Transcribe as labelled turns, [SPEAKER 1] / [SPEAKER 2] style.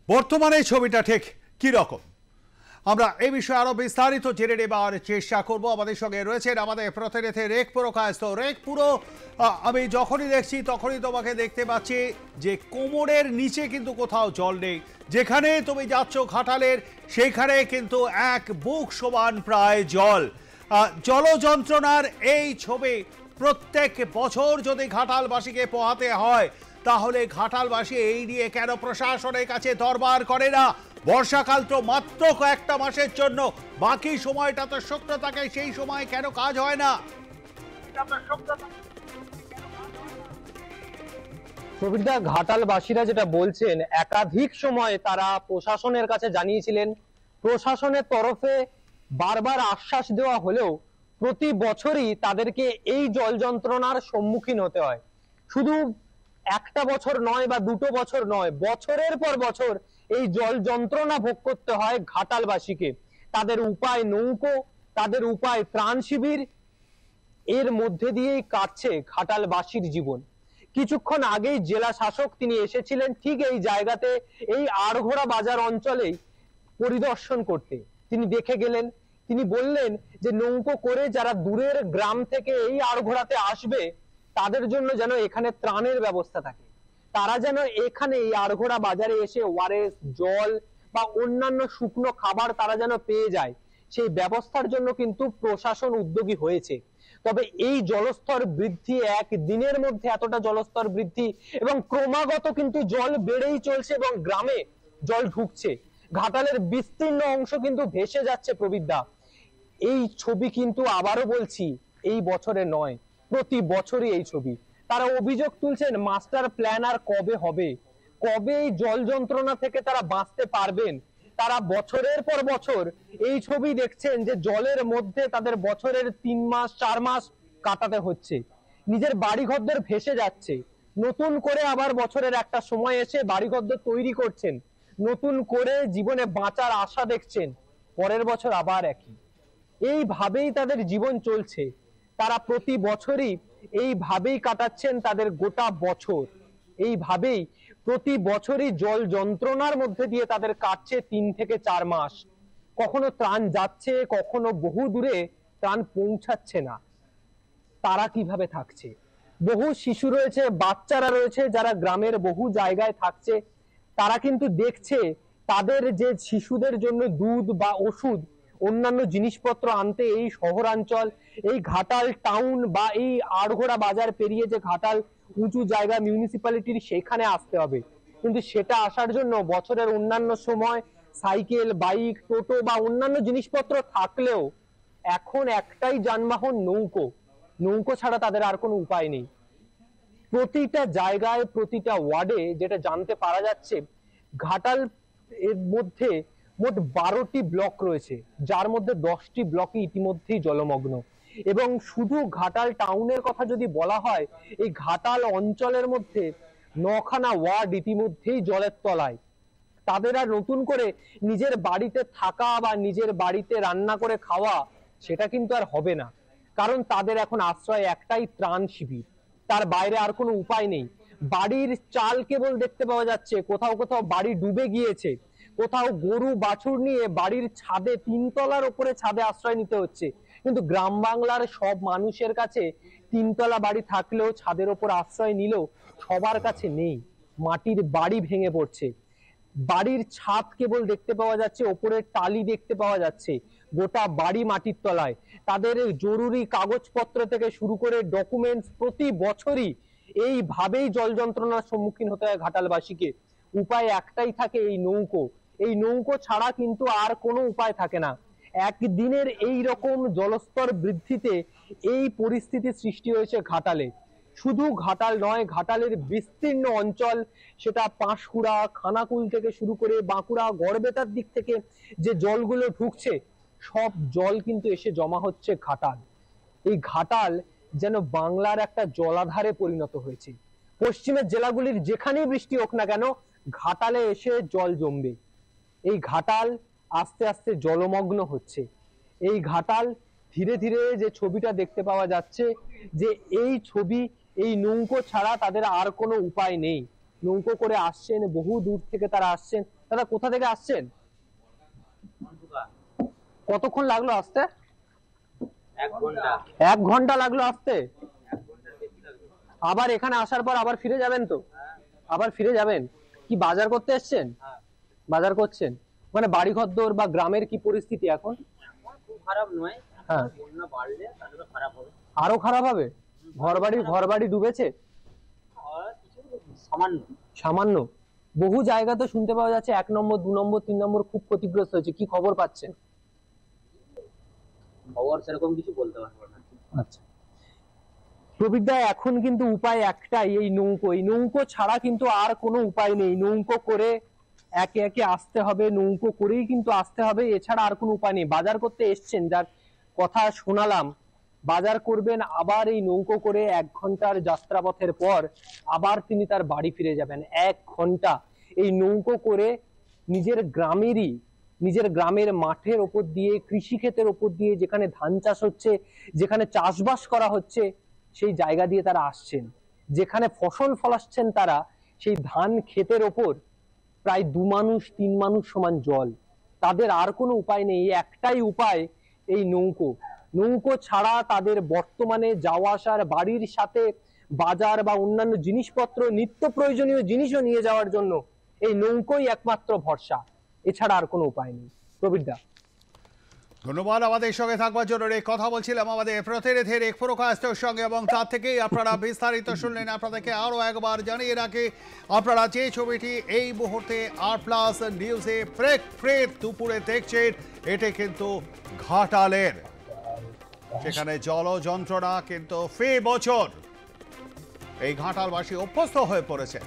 [SPEAKER 1] বর্তমানে ছবিটা ঠিক কি রকম আমরা এই বিষয়ে আরো বিস্তারিত জেনে নেবার চেষ্টা করব। আমাদের সঙ্গে রয়েছেন আমাদের প্রতিনিধি রেক পুরকায়স্থ। রেক পুরো আমি যখনই দেখছি তখনই তোমাকে দেখতে পাচ্ছি যে কোমরের নিচে কিন্তু কোথাও জল নেই। যেখানে তুমি যাচ্ছ ঘাটালের সেইখানে কিন্তু এক বুক সমান প্রায় জল। জল যন্ত্রণার এই ছবি প্রত্যেক বছর যদি ঘাটালবাসীকে পোহাতে হয় তাহলে ঘাটালবাসী এই নিয়ে কেন প্রশাসনের কাছে দরবার করে না? বর্ষাকাল তো মাত্র কয়েকটা মাসের জন্য, বাকি সময়টা তো শুকনো থাকে, সেই সময় কেন কাজ হয় না?
[SPEAKER 2] প্রবীরদা, ঘাটালবাসীরা যেটা বলছেন, একাধিক সময় তারা প্রশাসনের কাছে জানিয়েছিলেন। প্রশাসনের তরফে বারবার আশ্বাস দেওয়া হলেও প্রতি বছরই তাদেরকে এই জল যন্ত্রণার সম্মুখীন হতে হয়। শুধু একটা বছর নয় বা দুটো বছর নয়, বছরের পর বছর এই জল যন্ত্রণা ভোগ করতে হয় ঘাটালবাসীকে। তাদের উপায় নৌকো, তাদের উপায় ত্রাণ শিবির, এর মধ্যে দিয়েই কাটছে ঘাটালবাসীর জীবন। কিছুক্ষণ আগেই জেলা শাসক তিনি এসেছিলেন ঠিক এই জায়গাতে, এই আড়ঘোড়া বাজার অঞ্চলেই পরিদর্শন করতে। তিনি দেখে গেলেন, তিনি বললেন যে নৌকো করে যারা দূরের গ্রাম থেকে এই আড়ঘোড়াতে আসবে তাদের জন্য যেন এখানে ত্রাণের ব্যবস্থা থাকে। তারা যেন এখানে এই আড়ঘোড়া বাজারে এসে ওআরএস জল বা অন্যান্য শুকনো খাবার তারা যেন পেয়ে যায়, সেই ব্যবস্থার জন্য কিন্তু প্রশাসন উদ্যোগী হয়েছে। তবে এই জলস্তর বৃদ্ধি, এক দিনের মধ্যে এতটা জলস্তর বৃদ্ধি এবং ক্রমাগত কিন্তু জল বেড়েই চলছে এবং গ্রামে জল ঢুকছে। ঘাটালের বিস্তীর্ণ অংশ কিন্তু ভেসে যাচ্ছে। প্রবীরদা, এই ছবি কিন্তু আবারও বলছি এই বছরে নয়, প্রতি বছরই এই ছবি। তারা অভিযোগ তুলছেন মাস্টার প্ল্যান আর কবে হবে, কবে এই জল যন্ত্রণা থেকে তারা বাঁচতে পারবেন। তারা বছরের পর বছর এই ছবি দেখছেন যে জলের মধ্যে তাদের বছরের 3 মাস 4 মাস কাটাতে হচ্ছে, নিজের বাড়িঘরদের ভেসে যাচ্ছে। নতুন করে আবার বছরের একটা সময় এসে বাড়িঘরদের তৈরি করছেন, নতুন করে জীবনে বাঁচার আশা দেখছেন, পরের বছর আবার একই। এইভাবেই তাদের জীবন চলছে। তারা প্রতি বছরই এইভাবেই কাটাচ্ছেন তাদের গোটা বছর। এইভাবেই প্রতি বছরই জল যন্ত্রণার মধ্যে দিয়ে তাদের কাটছে 3 থেকে 4 মাস। কখনো ত্রাণ যাচ্ছে, কখনো বহু দূরে ত্রাণ পৌঁছাচ্ছে না। তারা কিভাবে থাকছে? বহু শিশু রয়েছে, বাচ্চারা রয়েছে যারা গ্রামের বহু জায়গায় থাকছে। তারা কিন্তু দেখছে তাদের যে শিশুদের জন্য দুধ বা ওষুধ, অন্যান্য জিনিসপত্র আনতে এই শহরাঞ্চল, এই ঘাটাল টাউন বা এই আড়ঘোড়া বাজার পেরিয়ে যে ঘাটাল উঁচু জায়গা মিউনিসিপ্যালিটির সেখানে আসতে হবে, কিন্তু সেটা আসার জন্য বছরের অন্যান্য সময় সাইকেল, বাইক, টোটো বা অন্যান্য জিনিসপত্র থাকলেও এখন একটাই যানবাহন, নৌকো। নৌকো ছাড়া তাদের আর কোনো উপায় নেই। প্রতিটা জায়গায়, প্রতিটা ওয়ার্ডে যেটা জানতে পারা যাচ্ছে, ঘাটাল এর মধ্যে মোট 12টি ব্লক রয়েছে, যার মধ্যে 10টি ব্লকে ইতিমধ্যেই জলমগ্ন। এবং শুধু ঘাটাল টাউনের কথা যদি বলা হয়, এই ঘাটাল অঞ্চলের মধ্যে 9খানা ওয়ার্ড ইতিমধ্যেই জলের তলায়। তাদের আর নতুন করে নিজের বাড়িতে থাকা বা নিজের বাড়িতে রান্না করে খাওয়া সেটা কিন্তু আর হবে না, কারণ তাদের এখন আশ্রয় একটাই, ত্রাণ শিবির। তার বাইরে আর কোনো উপায় নেই। বাড়ির চাল কেবল দেখতে পাওয়া যাচ্ছে, কোথাও কোথাও বাড়ি ডুবে গিয়েছে, কোথাও গরু বাছুর নিয়ে বাড়ির ছাদে, 3তলার উপরে ছাদে আশ্রয় নিতে হচ্ছে। কিন্তু গ্রাম বাংলার সব মানুষের কাছে 3তলা বাড়ি থাকলেও, ছাদের ওপর আশ্রয় নিলেও সবার কাছে নেই। মাটির বাড়ি ভেঙে পড়ছে, বাড়ির ছাদ কেবল দেখতে পাওয়া যাচ্ছে, ওপরের টালি দেখতে পাওয়া যাচ্ছে, গোটা বাড়ি মাটির তলায়। তাদের জরুরি কাগজপত্র থেকে শুরু করে ডকুমেন্টস প্রতি বছরই এইভাবেই জল যন্ত্রণার সম্মুখীন হতে হয় ঘাটালবাসীকে। উপায় একটাই থাকে, এই নৌকো। এই নৌকো ছাড়া কিন্তু আর কোনো উপায় থাকে না। একদিনের এই রকম জলস্তর বৃদ্ধিতে এই পরিস্থিতির সৃষ্টি হয়েছে ঘাটালে। শুধু ঘাটাল নয়, ঘাটালের বিস্তীর্ণ অঞ্চল, সেটা পাঁশকুড়া, খানাকুল থেকে শুরু করে বাঁকুড়া, গড়বেতার দিক থেকে যে জলগুলো ঢুকছে, সব জল কিন্তু এসে জমা হচ্ছে ঘাটাল। এই ঘাটাল যেন বাংলার একটা জলাধারে পরিণত হয়েছে। পশ্চিমের জেলাগুলির যেখানেই বৃষ্টি হোক না কেন, ঘাটালে এসে জল জমবে। এই ঘাটাল আস্তে আস্তে জলমগ্ন হচ্ছে। এই ঘাটাল ধীরে ধীরে যে ছবিটা দেখতে পাওয়া যাচ্ছে, যে এই ছবি, এই নৌকো ছাড়া তাদের আর কোনো উপায় নেই। নৌকো করে আসছেন, বহু দূর থেকে তারা আসছেন। দাদা কোথা থেকে আসছেন? কতক্ষণ লাগলো আসতে?
[SPEAKER 3] 1 ঘন্টা।
[SPEAKER 2] 1 ঘন্টা লাগলো আসতে? আবার এখানে আসার পর আবার ফিরে যাবেন তো? আবার ফিরে যাবেন? কি বাজার করতে এসছেন? বাজার করছেন? মানে বাড়ি ঘরদোর বা গ্রামের কি পরিস্থিতি এখন?
[SPEAKER 3] খুব খারাপ নয়,
[SPEAKER 2] হ্যাঁ,
[SPEAKER 3] বন্যা বাড়লে তাহলে তো খারাপ হবে।
[SPEAKER 2] আরো খারাপ হবে? ঘরবাড়ি ডুবেছে
[SPEAKER 3] আর কিছু সামান্য।
[SPEAKER 2] সামান্য? বহু জায়গা তো শুনতে পাওয়া যাচ্ছে 1 নম্বর 2 নম্বর 3 নম্বর খুব ক্ষতিগ্রস্ত হয়েছে, কি খবর পাচ্ছেন?
[SPEAKER 3] খবর সেরকম কিছু বলতে পারবো না।
[SPEAKER 2] আচ্ছা প্রবীরদা, এখন কিন্তু উপায় একটাই, এই নৌকো ছাড়া কিন্তু আর কোনো উপায় নেই। নৌকো করে একে একে আসতে হবে, নৌকো করেই কিন্তু আসতে হবে, এছাড়া আর কোনো উপায় নেই। বাজার করতে এসছেন, যার কথা শোনালাম, বাজার করবেন, আবার এই নৌকো করে 1 ঘন্টার যাত্রাপথের পর আবার তিনি তার বাড়ি ফিরে যাবেন। 1 ঘন্টা এই নৌকো করে নিজের গ্রামের মাঠের ওপর দিয়ে, কৃষি ক্ষেতের ওপর দিয়ে, যেখানে ধান চাষ হচ্ছে, যেখানে চাষবাস করা হচ্ছে, সেই জায়গা দিয়ে তারা আসছেন। যেখানে ফসল ফলাচ্ছেন তারা, সেই ধান ক্ষেতের ওপর প্রায় 2 মানুষ 3 মানুষ সমান জল। তাদের আর কোনো উপায় নেই, একটাই উপায় এই নৌকো ছাড়া তাদের বর্তমানে যাওয়া আসার, বাড়ির সাথে বাজার বা অন্যান্য জিনিসপত্র, নিত্য প্রয়োজনীয় জিনিসও নিয়ে যাওয়ার জন্য এই নৌকোই একমাত্র ভরসা, এছাড়া আর কোনো উপায় নেই। প্রবীরদা,
[SPEAKER 1] ধন্যবাদ আমাদের সঙ্গে থাকবার জন্য। কথা বলছিলাম আমাদের প্রতিনিধি রেক পুরকায়স্থর সঙ্গে, এবং তার থেকেই আপনারা বিস্তারিত শুনলেন। আপনাদেরকে আরও একবার জানিয়ে রাখি, আপনারা যে ছবিটি এই মুহূর্তে R+ নিউজে ফ্রেক দুপুরে দেখছেন, এটি কিন্তু ঘাটালের, সেখানে জল যন্ত্রণা কিন্তু ফি বছর এই ঘাটালবাসী অভ্যস্ত হয়ে পড়েছে।